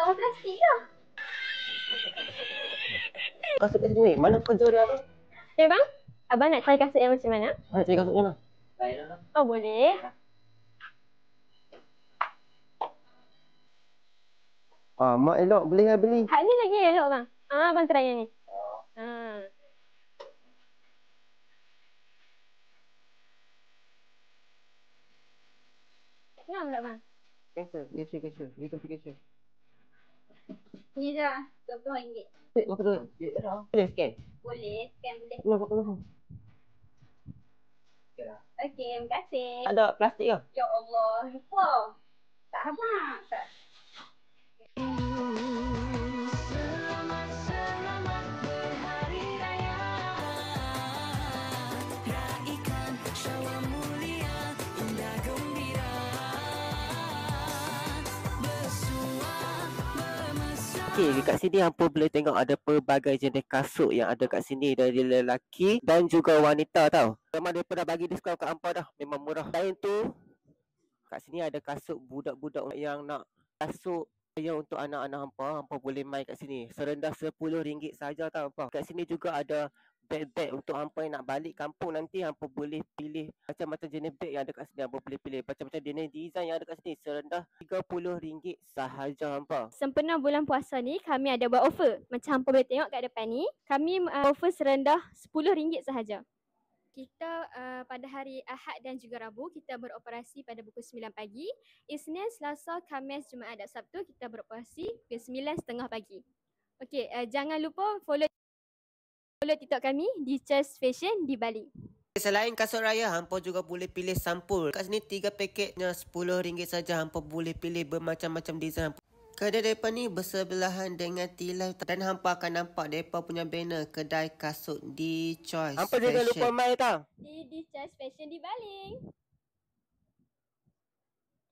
orang plastik lah. Kasut kat sini, mana kerja dia tu? Ya bang, abang nak try kasut yang macam mana? Cari kasut mana? Oh boleh. Mak elok, boleh lah beli. Hak ni lagi elok bang. Abang try yang ni. Ngam tak bang? Cancel. You can cancel. Ni dah RM20. Berapa tu? Boleh scan? Boleh, scan boleh. Kenapa? Okey, terima kasih. Tak ada plastik ke? Ya Allah, lupa. Tak abang. Tak. Okey, dekat sini hampa boleh tengok ada pelbagai jenis kasut yang ada kat sini dari lelaki dan juga wanita tau. Memang mereka dah bagi diskaun kat hampa dah, memang murah. Selain tu, kat sini ada kasut budak-budak yang nak kasut yang untuk anak-anak hampa boleh main kat sini. Serendah RM10 saja tau hampa. Kat sini juga ada beg-beg untuk hampa yang nak balik kampung nanti, hampa boleh pilih macam-macam jenis beg yang ada kat sini. Hampa boleh pilih macam-macam jenis design yang ada kat sini. Serendah RM30 sahaja hampa. Sempena bulan puasa ni, kami ada buat offer. Macam hampa boleh tengok kat depan ni, kami offer serendah RM10 sahaja. Kita pada hari Ahad dan juga Rabu, kita beroperasi pada pukul 9 pagi. Isnin, Selasa, Khamis, Jumaat dan Sabtu, kita beroperasi pukul 9.30 pagi. Okey, jangan lupa follow TikTok kami di Chess Fashion di Bali. Selain kasut raya, hampa juga boleh pilih sampul. Kat sini 3 paketnya RM10 saja. Hampa boleh pilih bermacam-macam design. Kedai mereka ni bersebelahan dengan T-Life dan hampa akan nampak mereka punya banner kedai kasut di Choice Hampa Fashion. Jangan lupa mai tau. Di Chess Fashion di Bali.